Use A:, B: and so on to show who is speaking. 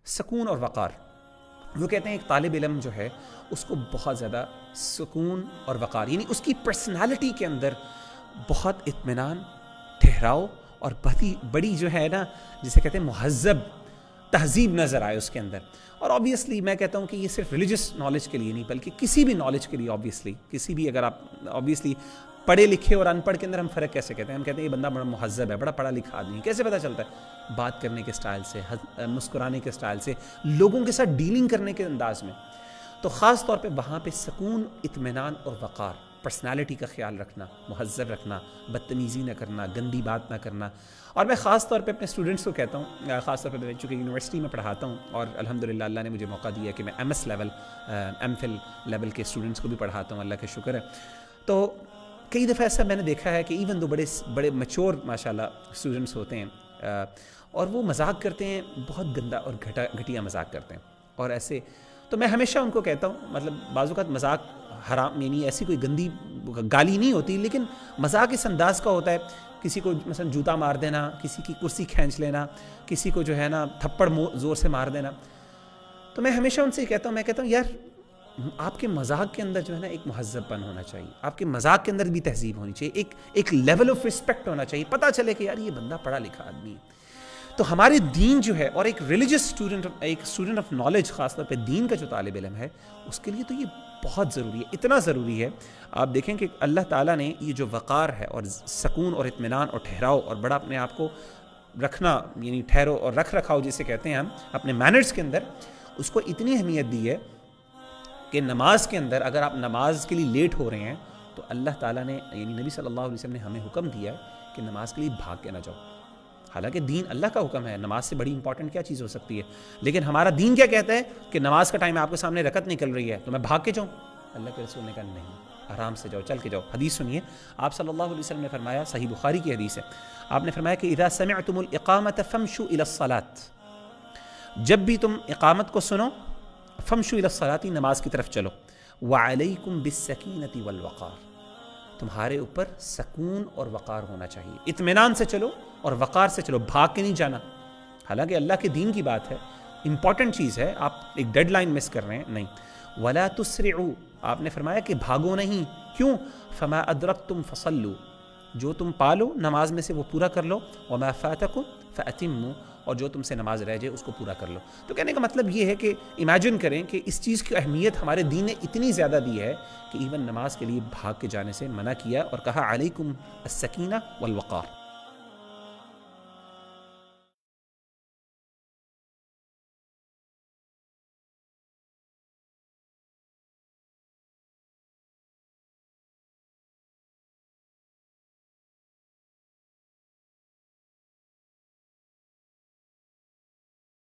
A: سکون اور وقار. وہ کہتے ہیں ایک طالب علم جو ہے اس کو بہت زیادہ سکون اور وقار، یعنی اس کی پرسنالٹی کے اندر بہت اطمینان، ٹھہراؤ اور بڑی جو ہے نا جسے کہتے ہیں مہذب تہذیب نظر آئے اس کے اندر. اور آبویسلی میں کہتا ہوں کہ یہ صرف ریلیجس نالج کے لیے نہیں بلکہ کسی بھی نالج کے لیے، آبویسلی کسی بھی، اگر آپ آبویسلی پڑھے لکھے اور ان پڑھ کے اندر ہم فرق کیسے کہتے ہیں؟ ہم کہتے ہیں یہ بندہ بڑا مہذب ہے، بڑا پڑھا لکھا آدمی ہے. کیسے پتہ چلتا ہے؟ بات کرنے کے سٹائل سے، مسکرانے کے سٹائل سے، لوگوں کے ساتھ ڈیلنگ کرنے کے انداز میں. تو خاص طور پہ وہاں پہ سکون، اطمینان اور وقار، پرسنالٹی کا خیال رکھنا، مہذب رکھنا، بدتمیزی نہ کرنا، گندی بات نہ کرنا. اور میں خاص طور پہ اپنے اسٹوڈنٹس کو کہتا ہوں، خاص طور پہ میں چونکہ یونیورسٹی میں پڑھاتا ہوں اور الحمدللہ اللہ نے مجھے موقع دیا کہ میں MS level, MPhil level کے اسٹوڈنٹس کو بھی پڑھاتا ہوں، اللہ کا شکر ہے. تو کئی دفعہ ایسا میں نے دیکھا ہے کہ ایون دو بڑے میچور ماشاءاللہ اسٹوڈنٹس ہوتے ہیں اور وہ مذاق کرتے ہیں، بہت گندا اور گھٹیا مذاق کرتے ہیں. اور ایسے تو میں ہمیشہ ان کو کہتا ہوں، مطلب بعض اوقات مذاق حرام، یعنی ایسی کوئی گندی گالی نہیں ہوتی، لیکن مذاق اس انداز کا ہوتا ہے، کسی کو مثلا جوتا مار دینا، کسی کی کرسی کھینچ لینا، کسی کو جو ہے نا تھپڑ زور سے مار دینا. تو میں ہمیشہ ان سے کہتا ہوں یار آپ کے مذاق کے اندر جو ہے نا ایک مہذب پن ہونا چاہیے، آپ کے مذاق کے اندر بھی تہذیب ہونی چاہیے، ایک لیول آف رسپیکٹ ہونا چاہیے، پتہ چلے کہ یار یہ بندہ پڑھا لکھا آدمی ہے. تو ہمارے دین جو ہے، اور ایک ریلیجس اسٹوڈنٹ، ایک اسٹوڈنٹ آف نالج، خاص طور پہ دین کا جو طالب علم ہے، اس کے لیے تو یہ بہت ضروری ہے، اتنا ضروری ہے. آپ دیکھیں کہ اللہ تعالیٰ نے یہ جو وقار ہے اور سکون اور اطمینان اور ٹھہراؤ اور بڑا اپنے آپ کو رکھنا، یعنی ٹھہرو اور رکھ رکھاؤ جسے کہتے ہیں ہم اپنے مینرز کے اندر، اس کو اتنی اہمیت دی ہے کہ نماز کے اندر اگر آپ نماز کے لیے لیٹ ہو رہے ہیں تو اللہ تعالیٰ نے، یعنی نبی صلی اللہ علیہ وسلم نے ہمیں حکم دیا ہے کہ نماز کے لیے بھاگ کے نہ جاؤ. حالانکہ دین اللہ کا حکم ہے، نماز سے بڑی امپورٹنٹ کیا چیز ہو سکتی ہے، لیکن ہمارا دین کیا کہتا ہے کہ نماز کا ٹائم آپ کے سامنے رکعت نکل رہی ہے تو میں بھاگ کے جاؤں؟ اللہ کے رسول نے کہا نہیں، آرام سے جاؤ، چل کے جاؤ. حدیث سنیے، آپ صلی اللہ علیہ وسلم نے فرمایا، صحیح بخاری کی حدیث ہے، آپ نے فرمایا کہ اذا سمعتم الاقامۃ فامشوا الی الصلاۃ، جب بھی تم اقامت کو سنو، فامشوا الی الصلاۃ، نماز کی طرف چلو. وعلیکم بالسکینۃ والوقار، تمہارے اوپر سکون اور وقار ہونا چاہیے، اطمینان سے چلو اور وقار سے چلو، بھاگ کے نہیں جانا. حالانکہ اللہ کے دین کی بات ہے، امپورٹنٹ چیز ہے، آپ ایک ڈیڈ لائن مس کر رہے ہیں، نہیں. ولا تسرعوا، آپ نے فرمایا کہ بھاگو نہیں، کیوں؟ فما ادرکتم فصلوا، جو تم پالو نماز میں سے وہ پورا کر لو، وما فاتکم فاتموا، اور جو تم سے نماز رہ جائے اس کو پورا کر لو. تو کہنے کا مطلب یہ ہے کہ امیجن کریں کہ اس چیز کی اہمیت ہمارے دین نے اتنی زیادہ دی ہے کہ ایون نماز کے لیے بھاگ کے جانے سے منع کیا اور کہا علیکم السکینہ والوقار.